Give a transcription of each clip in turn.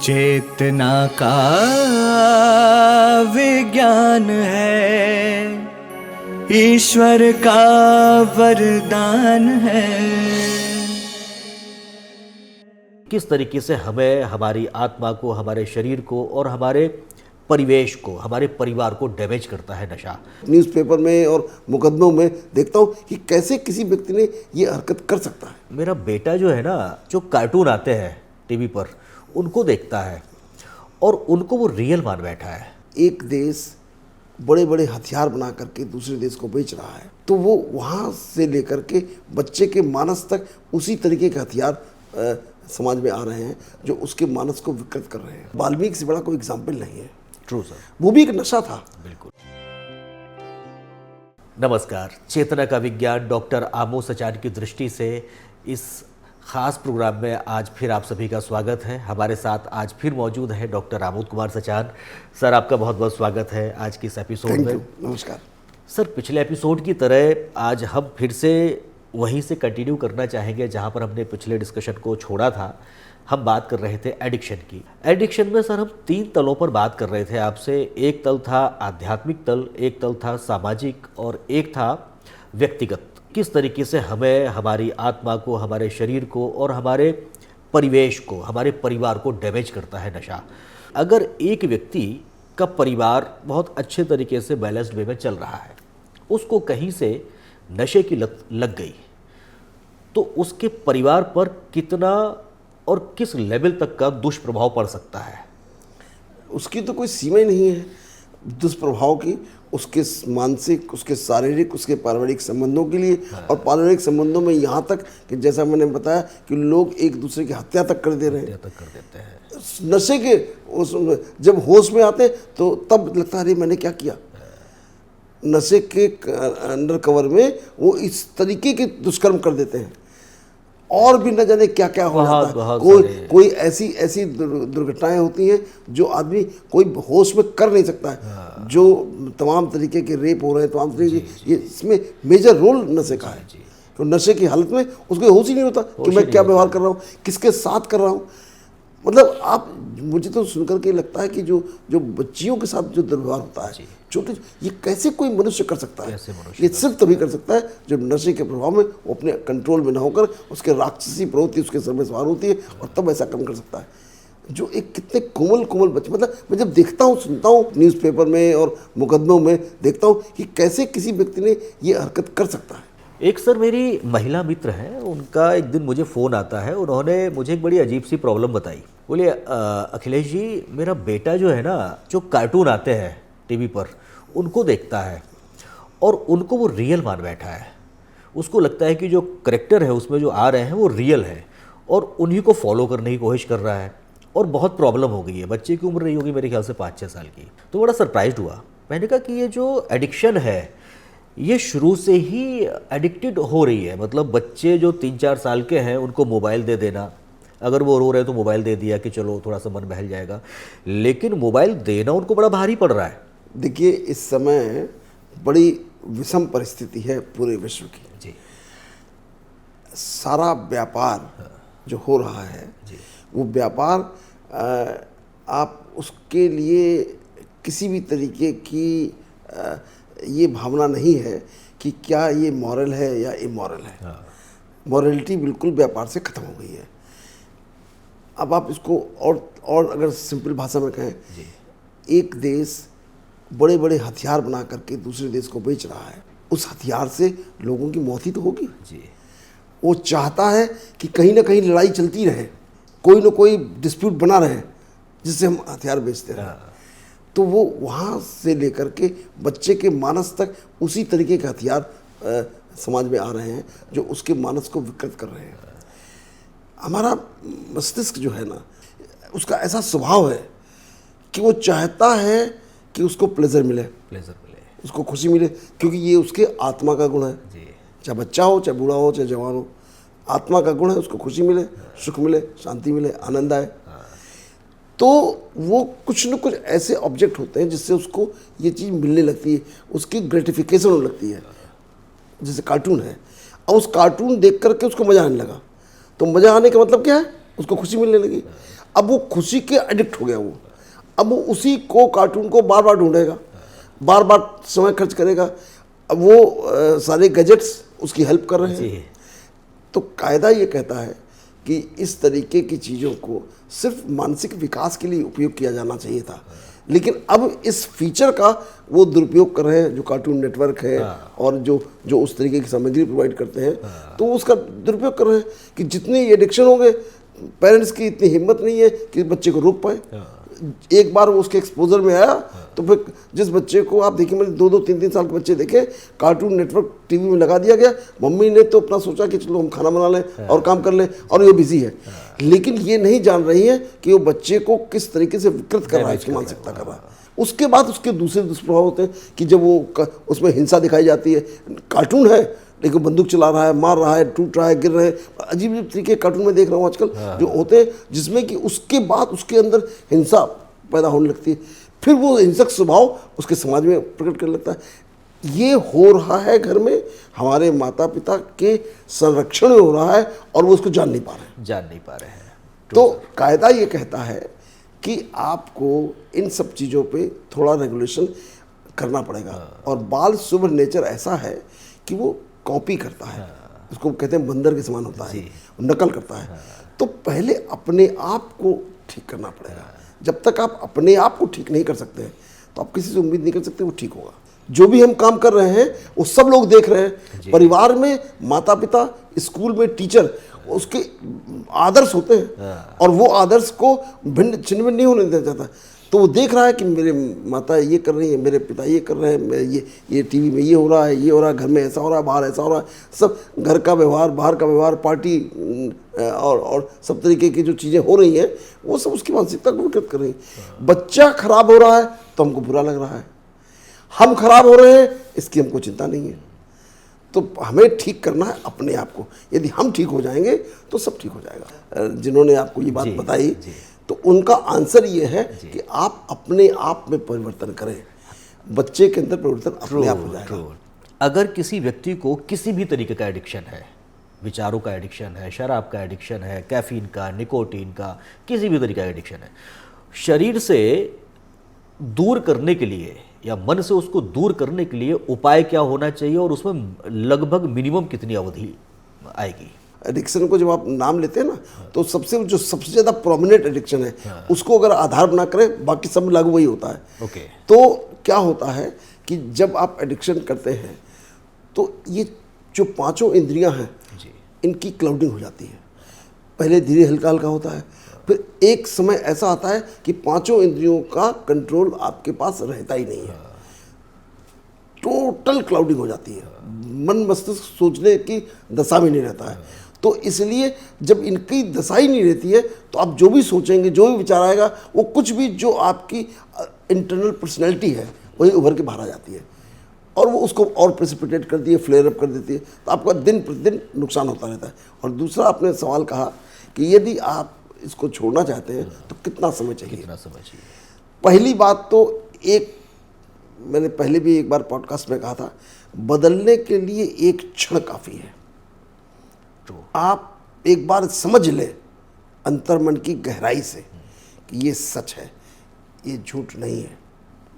चेतना का विज्ञान है, ईश्वर का वरदान है। किस तरीके से हमें हमारी आत्मा को, हमारे शरीर को और हमारे परिवेश को, हमारे परिवार को डैमेज करता है नशा। न्यूज़पेपर में और मुकदमों में देखता हूँ कि कैसे किसी व्यक्ति ने ये हरकत कर सकता है। मेरा बेटा जो है ना, जो कार्टून आते हैं टीवी पर, उनको देखता है और उनको वो रियल मान बैठा है। एक देश बड़े बड़े हथियार बना करके दूसरे देश को बेच रहा है, तो वो वहाँ से लेकर के बच्चे के मानस तक उसी तरीके के हथियार समाज में आ रहे हैं जो उसके मानस को विकृत कर रहे हैं। वाल्मीकि से बड़ा कोई एग्जाम्पल नहीं है। ट्रू सर, वो भी एक नशा था। बिल्कुल। नमस्कार, चेतना का विज्ञान डॉक्टर आमोद सचान की दृष्टि से इस खास प्रोग्राम में आज फिर आप सभी का स्वागत है। हमारे साथ आज फिर मौजूद है डॉक्टर आमोद कुमार सचान। सर, आपका बहुत बहुत स्वागत है आज की इस एपिसोड में। नमस्कार सर, पिछले एपिसोड की तरह आज हम फिर से वहीं से कंटिन्यू करना चाहेंगे जहां पर हमने पिछले डिस्कशन को छोड़ा था। हम बात कर रहे थे एडिक्शन की। एडिक्शन में सर हम 3 तलों पर बात कर रहे थे आपसे। एक तल था आध्यात्मिक तल, एक तल था सामाजिक और एक था व्यक्तिगत। किस तरीके से हमें हमारी आत्मा को, हमारे शरीर को और हमारे परिवेश को, हमारे परिवार को डैमेज करता है नशा। अगर एक व्यक्ति का परिवार बहुत अच्छे तरीके से बैलेंस्ड वे में चल रहा है, उसको कहीं से नशे की लत लग गई, तो उसके परिवार पर कितना और किस लेवल तक का दुष्प्रभाव पड़ सकता है? उसकी तो कोई सीमा ही नहीं है दुष्प्रभाव की। उसके मानसिक, उसके शारीरिक, उसके पारिवारिक संबंधों के लिए। और पारिवारिक संबंधों में यहाँ तक कि जैसा मैंने बताया कि लोग एक दूसरे की हत्या तक कर दे रहे हैं। तक कर देते हैं नशे के जब होश में आते तो तब लगता है अरे मैंने क्या किया। नशे के अंडर कवर में वो इस तरीके के दुष्कर्म कर देते हैं और भी न जाने क्या क्या हो जाता है। कोई ऐसी दुर्घटनाएं होती हैं जो आदमी कोई होश में कर नहीं सकता है। जो तमाम तरीके के रेप हो रहे हैं, तमाम तरीके ये इसमें मेजर रोल नशे का है। तो नशे की हालत में उसको होश ही नहीं होता कि मैं क्या व्यवहार कर रहा हूँ, किसके साथ कर रहा हूँ। मतलब आप, मुझे तो सुनकर के लगता है कि जो बच्चियों के साथ जो दुर्व्यवहार होता है छोटे, ये कैसे कोई मनुष्य कर सकता है। ये सिर्फ तभी कर सकता है जब नशे के प्रभाव में वो अपने कंट्रोल में ना होकर उसके राक्षसी प्रवृत्ति उसके सर में सवार होती है, और तब ऐसा काम कर सकता है। जो एक कितने कोमल बच्चे, मतलब मैं जब देखता हूँ, सुनता हूँ न्यूज़पेपर में और मुकदमों में देखता हूँ कि कैसे किसी व्यक्ति ने ये हरकत कर सकता है। एक सर मेरी महिला मित्र हैं, उनका एक दिन मुझे फ़ोन आता है। उन्होंने मुझे एक बड़ी अजीब सी प्रॉब्लम बताई। बोले अखिलेश जी, मेरा बेटा जो है ना, जो कार्टून आते हैं टीवी पर, उनको देखता है और उनको वो रियल मान बैठा है। उसको लगता है कि जो करेक्टर है उसमें जो आ रहे हैं वो रियल है और उन्हीं को फॉलो करने की कोशिश कर रहा है। और बहुत प्रॉब्लम हो गई है। बच्चे की उम्र रही होगी मेरे ख्याल से 5-6 साल की। तो बड़ा सरप्राइज हुआ। मैंने कहा कि ये जो एडिक्शन है ये शुरू से ही एडिक्टेड हो रही है। मतलब बच्चे जो 3-4 साल के हैं उनको मोबाइल दे देना, अगर वो रो रहे हैं तो मोबाइल दे दिया कि चलो थोड़ा सा मन बहल जाएगा, लेकिन मोबाइल देना उनको बड़ा भारी पड़ रहा है। देखिए, इस समय बड़ी विषम परिस्थिति है पूरे विश्व की। जी। सारा व्यापार जो हो रहा है वो व्यापार, आप उसके लिए किसी भी तरीके की ये भावना नहीं है कि क्या ये मॉरल है या इमॉरल है। मॉरलिटी बिल्कुल व्यापार से ख़त्म हो गई है। अब आप इसको और अगर सिंपल भाषा में कहें, एक देश बड़े बड़े हथियार बना करके दूसरे देश को बेच रहा है, उस हथियार से लोगों की मौत ही तो होगी। वो चाहता है कि कहीं ना कहीं लड़ाई चलती रहे, कोई ना कोई डिस्प्यूट बना रहे जिससे हम हथियार बेचते रहें। तो वो वहाँ से लेकर के बच्चे के मानस तक उसी तरीके के हथियार समाज में आ रहे हैं जो उसके मानस को विकृत कर रहे हैं। हमारा मस्तिष्क जो है ना, उसका ऐसा स्वभाव है कि वो चाहता है कि उसको प्लेजर मिले, उसको खुशी मिले, क्योंकि ये उसके आत्मा का गुण है। चाहे बच्चा हो, चाहे बूढ़ा हो, चाहे जवान हो, आत्मा का गुण है। उसको खुशी मिले, सुख मिले, शांति मिले, आनंद आए। तो वो कुछ न कुछ ऐसे ऑब्जेक्ट होते हैं जिससे उसको ये चीज़ मिलने लगती है, उसकी ग्रेटिफिकेशन होने लगती है। जैसे कार्टून है, अब उस कार्टून देख करके उसको मज़ा आने लगा, तो मज़ा आने का मतलब क्या है? उसको खुशी मिलने लगी। अब वो खुशी के एडिक्ट हो गया वो। अब वो उसी को कार्टून को बार बार ढूंढेगा, बार बार समय खर्च करेगा। अब वो सारे गैजेट्स उसकी हेल्प कर रहे हैं। तो कायदा ये कहता है कि इस तरीके की चीज़ों को सिर्फ मानसिक विकास के लिए उपयोग किया जाना चाहिए था, लेकिन अब इस फीचर का वो दुरुपयोग कर रहे हैं जो कार्टून नेटवर्क है और जो उस तरीके की सामग्री प्रोवाइड करते हैं, तो उसका दुरुपयोग कर रहे हैं कि जितने ये एडिक्शन होंगे, पेरेंट्स की इतनी हिम्मत नहीं है कि बच्चे को रोक पाए। एक बार वो उसके एक्सपोजर में आया तो फिर जिस बच्चे को आप देखिए, मैंने 2-2, 3-3 साल के बच्चे देखे, कार्टून नेटवर्क टीवी में लगा दिया गया, मम्मी ने तो अपना सोचा कि चलो हम खाना बना लें और काम कर लें, और ये बिजी है, लेकिन ये नहीं जान रही है कि वो बच्चे को किस तरीके से विकृत कर रहा है, उसकी मानसिकता कर रहा है। उसके बाद उसके दूसरे दुष्प्रभाव होते हैं कि जब वो उसमें हिंसा दिखाई जाती है, कार्टून है लेकिन बंदूक चला रहा है, मार रहा है, टूट रहा है, गिर रहे हैं, अजीब अजीब तरीके कार्टून में देख रहा हूँ आजकल जो होते हैं, जिसमें कि उसके बाद उसके अंदर हिंसा पैदा होने लगती है, फिर वो हिंसक स्वभाव उसके समाज में प्रकट करने लगता है। ये हो रहा है घर में, हमारे माता पिता के संरक्षण में हो रहा है और वो उसको जान नहीं पा रहे हैं। तो कायदा ये कहता है कि आपको इन सब चीज़ों पे थोड़ा रेगुलेशन करना पड़ेगा। और बाल शुभ नेचर ऐसा है कि वो कॉपी करता है, उसको कहते हैं बंदर के समान होता है, नकल करता है। तो पहले अपने आप को ठीक करना पड़ेगा। जब तक आप अपने आप को ठीक नहीं कर सकते तो आप किसी से उम्मीद नहीं कर सकते वो ठीक होगा। जो भी हम काम कर रहे हैं वो सब लोग देख रहे हैं, परिवार में माता पिता, स्कूल में टीचर, उसके आदर्श होते हैं और वो आदर्श को भिन्न छिन्न भिन्न नहीं होने देना चाहता। तो वो देख रहा है कि मेरे माता ये कर रही है, मेरे पिता ये कर रहे हैं, ये टीवी में ये हो रहा है, ये हो रहा है, घर में ऐसा हो रहा है, बाहर ऐसा हो रहा है, सब घर का व्यवहार, बाहर का व्यवहार, पार्टी और सब तरीके की जो चीज़ें हो रही हैं वो सब उसकी मानसिकता को विकृत कर रही हैं। बच्चा खराब हो रहा है तो हमको बुरा लग रहा है, हम खराब हो रहे हैं इसकी हमको चिंता नहीं है। तो हमें ठीक करना है अपने आप को। यदि हम ठीक हो जाएंगे तो सब ठीक हो जाएगा। जिन्होंने आपको ये बात बताई तो उनका आंसर ये है कि आप अपने आप में परिवर्तन करें, बच्चे के अंदर परिवर्तन अपने आप हो जाएगा। अगर किसी व्यक्ति को किसी भी तरीके का एडिक्शन है, विचारों का एडिक्शन है, शराब का एडिक्शन है, कैफीन का, निकोटीन का, किसी भी तरीके का एडिक्शन है, शरीर से दूर करने के लिए या मन से उसको दूर करने के लिए उपाय क्या होना चाहिए और उसमें लगभग मिनिमम कितनी अवधि आएगी? एडिक्शन को जब आप नाम लेते हैं ना तो सबसे ज़्यादा प्रोमिनेंट एडिक्शन है, उसको अगर आधार बना करें बाकी सब लागू वही होता है। तो क्या होता है कि जब आप एडिक्शन करते हैं तो ये जो पांचों इंद्रियां हैं इनकी क्लाउडिंग हो जाती है। पहले धीरे हल्का हल्का होता है, फिर एक समय ऐसा आता है कि पांचों इंद्रियों का कंट्रोल आपके पास रहता ही नहीं है, टोटल क्लाउडिंग हो जाती है, मन मस्तिष्क सोचने की दशा में नहीं रहता है। तो इसलिए जब इनकी दशा ही नहीं रहती है तो आप जो भी सोचेंगे, जो भी विचार आएगा, वो कुछ भी जो आपकी इंटरनल पर्सनैलिटी है वही उभर के बाहर आ जाती है और वो उसको और प्रेसिपिटेट कर दिए, फ्लेयर अप कर देती है। तो आपका दिन प्रतिदिन नुकसान होता रहता है। और दूसरा आपने सवाल कहा कि यदि आप इसको छोड़ना चाहते हैं तो कितना समय चाहिए? पहली बात तो मैंने पहले भी एक बार पॉडकास्ट में कहा था, बदलने के लिए एक क्षण काफ़ी है। आप एक बार समझ लें अंतर्मन की गहराई से कि ये सच है, ये झूठ नहीं है,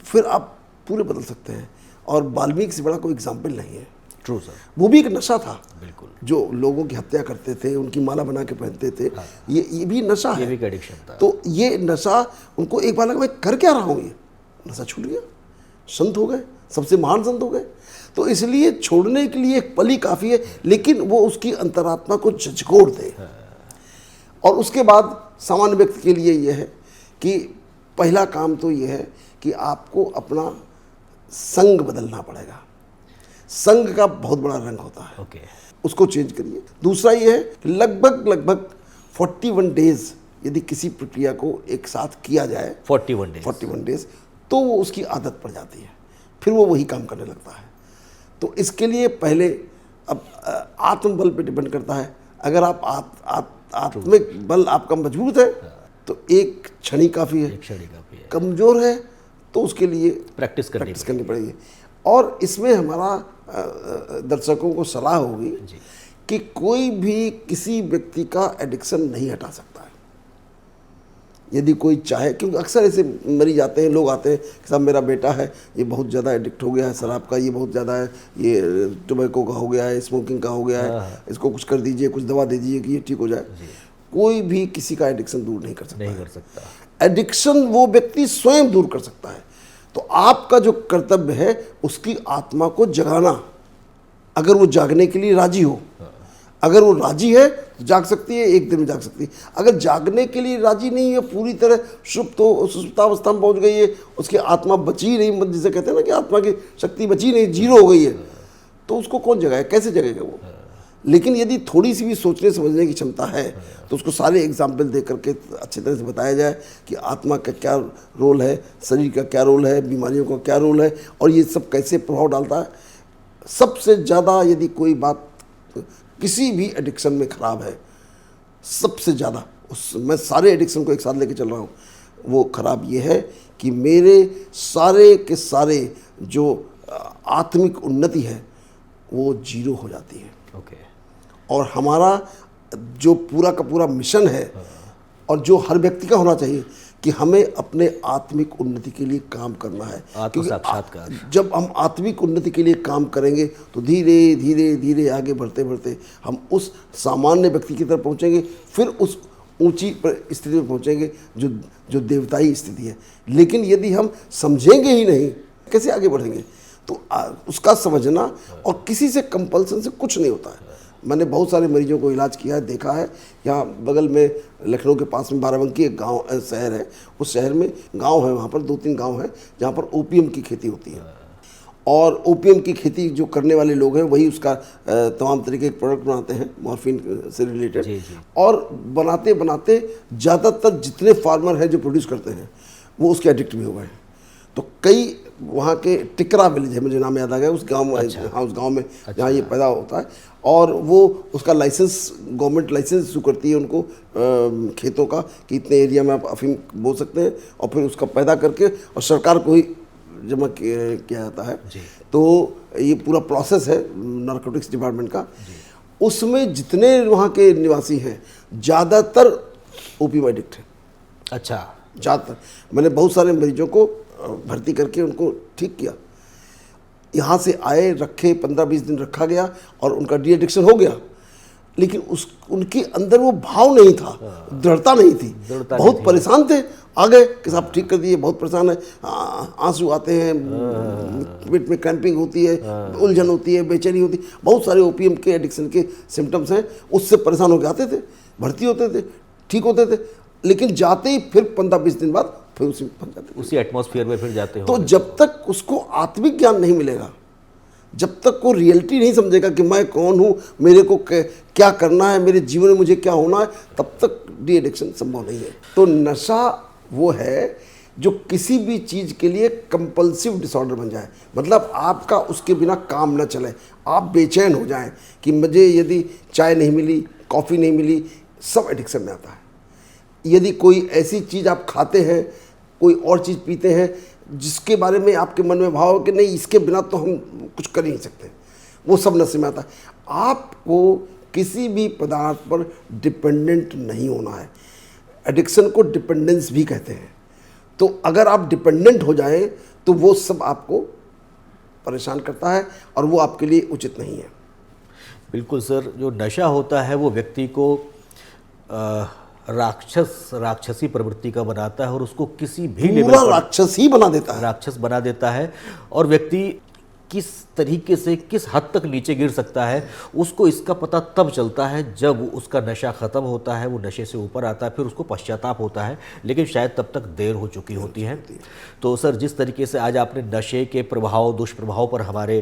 फिर आप पूरे बदल सकते हैं। और वाल्मीकि से बड़ा कोई एग्जाम्पल नहीं है। True sir. वो भी एक नशा था, बिल्कुल, जो लोगों की हत्या करते थे, उनकी माला बना के पहनते थे। ये भी नशा है, ये भी एक एडिक्शन था। तो ये नशा उनको एक बार लगा मैं कर क्या रहा हूँ, ये नशा छूट गया, संत हो गए, सबसे महान संत हो गए। तो इसलिए छोड़ने के लिए एक पल ही काफ़ी है, लेकिन वो उसकी अंतरात्मा को झकझोर दे। और उसके बाद सामान्य व्यक्ति के लिए ये है कि पहला काम तो ये है कि आपको अपना संग बदलना पड़ेगा। संग का बहुत बड़ा रंग होता है, उसको चेंज करिए। दूसरा ये है कि लगभग 41 डेज यदि किसी प्रक्रिया को एक साथ किया जाए, 41 डेज, तो वो उसकी आदत पड़ जाती है, फिर वो वही काम करने लगता है। तो इसके लिए पहले अब आत्मबल पे डिपेंड करता है। अगर आप आत्मिक बल आपका मजबूत है तो एक क्षण ही काफ़ी है, कमज़ोर है तो उसके लिए प्रैक्टिस करनी पड़ेगी। और इसमें हमारा दर्शकों को सलाह होगी कि कोई भी किसी व्यक्ति का एडिक्शन नहीं हटा सकता है। यदि कोई चाहे, क्योंकि अक्सर ऐसे मरीज आते हैं, लोग आते हैं कि साहब मेरा बेटा है, ये बहुत ज़्यादा एडिक्ट हो गया है शराब का, ये बहुत ज़्यादा है, ये टोबैको का हो गया है, स्मोकिंग का हो गया है, इसको कुछ कर दीजिए, कुछ दवा दे दीजिए कि ये ठीक हो जाए। कोई भी किसी का एडिक्शन दूर नहीं कर सकता, नहीं कर सकता। एडिक्शन वो व्यक्ति स्वयं दूर कर सकता है। तो आपका जो कर्तव्य है उसकी आत्मा को जगाना, अगर वो जागने के लिए राजी हो। अगर वो राजी है तो जाग सकती है, एक दिन में जाग सकती है। अगर जागने के लिए राजी नहीं है, पूरी तरह सुप्तावस्था में पहुंच गई है, उसकी आत्मा बची ही नहीं, जिसे कहते हैं ना कि आत्मा की शक्ति बची नहीं, जीरो हो गई है, तो उसको कौन जगाए, कैसे जगेगा वो। लेकिन यदि थोड़ी सी भी सोचने समझने की क्षमता है तो उसको सारे एग्जाम्पल दे करके अच्छी तरह से बताया जाए कि आत्मा का क्या रोल है, शरीर का क्या रोल है, बीमारियों का क्या रोल है, और ये सब कैसे प्रभाव डालता है। सबसे ज़्यादा यदि कोई बात किसी भी एडिक्शन में ख़राब है, सबसे ज़्यादा मैं सारे एडिक्शन को एक साथ लेके चल रहा हूँ, वो ख़राब ये है कि मेरे सारे के सारे जो आत्मिक उन्नति है वो जीरो हो जाती है। ओके। और हमारा जो पूरा का पूरा मिशन है और जो हर व्यक्ति का होना चाहिए कि हमें अपने आत्मिक उन्नति के लिए काम करना है। आत्म साक्षात्कार। जब हम आत्मिक उन्नति के लिए काम करेंगे तो धीरे धीरे धीरे आगे बढ़ते बढ़ते हम उस सामान्य व्यक्ति की तरफ पहुंचेंगे, फिर उस ऊंची स्थिति में पहुंचेंगे जो देवताई स्थिति है। लेकिन यदि हम समझेंगे ही नहीं, कैसे आगे बढ़ेंगे। तो उसका समझना, और किसी से कंपल्सन से कुछ नहीं होता है। मैंने बहुत सारे मरीजों को इलाज किया है, देखा है। यहाँ बगल में लखनऊ के पास में बाराबंकी एक गांव शहर है, उस शहर में गांव है, वहाँ पर 2-3 गांव है जहाँ पर ओपीएम की खेती होती है। और ओपीएम की खेती जो करने वाले लोग हैं वही उसका तमाम तरीके के प्रोडक्ट बनाते हैं मॉर्फिन से रिलेटेड। और बनाते बनाते ज़्यादातर जितने फार्मर हैं जो प्रोड्यूस करते हैं वो उसके एडिक्ट भी हो गए हैं। तो कई वहाँ के टिकरा विलेज है, मुझे नाम याद आ गया उस गांव में। अच्छा। हाँ, उस गांव में जहाँ ये पैदा होता है, और वो उसका लाइसेंस, गवर्नमेंट लाइसेंस इशू करती है उनको खेतों का कि इतने एरिया में आप अफीम बो सकते हैं, और फिर उसका पैदा करके और सरकार को ही जमा किया जाता है। तो ये पूरा प्रोसेस है नारकोटिक्स डिपार्टमेंट का। उसमें जितने वहाँ के निवासी हैं ज़्यादातर ओपीएम एडिक्ट हैं। अच्छा। ज़्यादातर मैंने बहुत सारे मरीजों को भर्ती करके उनको ठीक किया। यहाँ से आए, रखे, 15-20 दिन रखा गया और उनका डी एडिक्शन हो गया। लेकिन उनके अंदर वो भाव नहीं था, दृढ़ता नहीं थी, बहुत परेशान थे। आ गए कि साहब ठीक कर दिए, बहुत परेशान है, आंसू आते हैं, पेट में क्रैम्पिंग होती है, उलझन होती है, बेचैनी होती है, बहुत सारे ओपीएम के एडिक्शन के सिम्टम्स हैं। उससे परेशान होकर आते थे, भर्ती होते थे, ठीक होते थे, लेकिन जाते ही फिर 15-20 दिन बाद फिर उसी में फंस जाते, उसी एटमॉस्फेयर में फिर जाते हो। तो जब तक उसको आत्मिक ज्ञान नहीं मिलेगा, जब तक वो रियलिटी नहीं समझेगा कि मैं कौन हूँ, मेरे को क्या करना है, मेरे जीवन में मुझे क्या होना है, तब तक डी एडिक्शन संभव नहीं है। तो नशा वो है जो किसी भी चीज़ के लिए कंपल्सिव डिसऑर्डर बन जाए, मतलब आपका उसके बिना काम न चले, आप बेचैन हो जाएं कि मुझे यदि चाय नहीं मिली, कॉफ़ी नहीं मिली, सब एडिक्शन में आता है। यदि कोई ऐसी चीज़ आप खाते हैं, कोई और चीज़ पीते हैं जिसके बारे में आपके मन में भाव है कि नहीं इसके बिना तो हम कुछ कर ही नहीं सकते, वो सब नशे में आता है। आपको किसी भी पदार्थ पर डिपेंडेंट नहीं होना है। एडिक्शन को डिपेंडेंस भी कहते हैं। तो अगर आप डिपेंडेंट हो जाएं तो वो सब आपको परेशान करता है और वो आपके लिए उचित नहीं है। बिल्कुल सर, जो नशा होता है वो व्यक्ति को राक्षसी प्रवृत्ति का बनाता है और उसको किसी भी लेवल पर राक्षस ही बना देता है, राक्षस बना देता है। और व्यक्ति किस तरीके से किस हद तक नीचे गिर सकता है उसको इसका पता तब चलता है जब उसका नशा ख़त्म होता है, वो नशे से ऊपर आता है, फिर उसको पश्चाताप होता है, लेकिन शायद तब तक देर हो चुकी होती है। तो सर, जिस तरीके से आज आपने नशे के प्रभाव, दुष्प्रभाव पर हमारे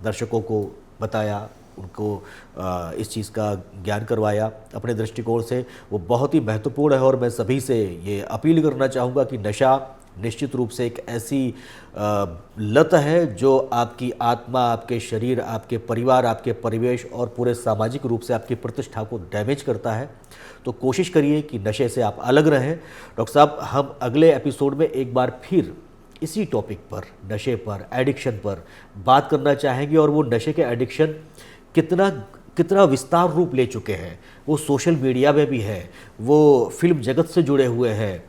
दर्शकों को बताया, उनको इस चीज़ का ज्ञान करवाया अपने दृष्टिकोण से, वो बहुत ही महत्वपूर्ण है। और मैं सभी से ये अपील करना चाहूँगा कि नशा निश्चित रूप से एक ऐसी लत है जो आपकी आत्मा, आपके शरीर, आपके परिवार, आपके परिवेश और पूरे सामाजिक रूप से आपकी प्रतिष्ठा को डैमेज करता है। तो कोशिश करिए कि नशे से आप अलग रहें। डॉक्टर साहब, हम अगले एपिसोड में एक बार फिर इसी टॉपिक पर, नशे पर, एडिक्शन पर बात करना चाहेंगे। और वो नशे के एडिक्शन कितना विस्तार रूप ले चुके हैं, वो सोशल मीडिया में भी है, वो फिल्म जगत से जुड़े हुए हैं,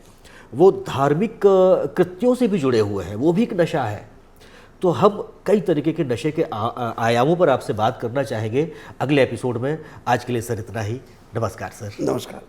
वो धार्मिक कृत्यों से भी जुड़े हुए हैं, वो भी एक नशा है। तो हम कई तरीके के नशे के आयामों पर आपसे बात करना चाहेंगे अगले एपिसोड में। आज के लिए सर इतना ही। नमस्कार सर। नमस्कार।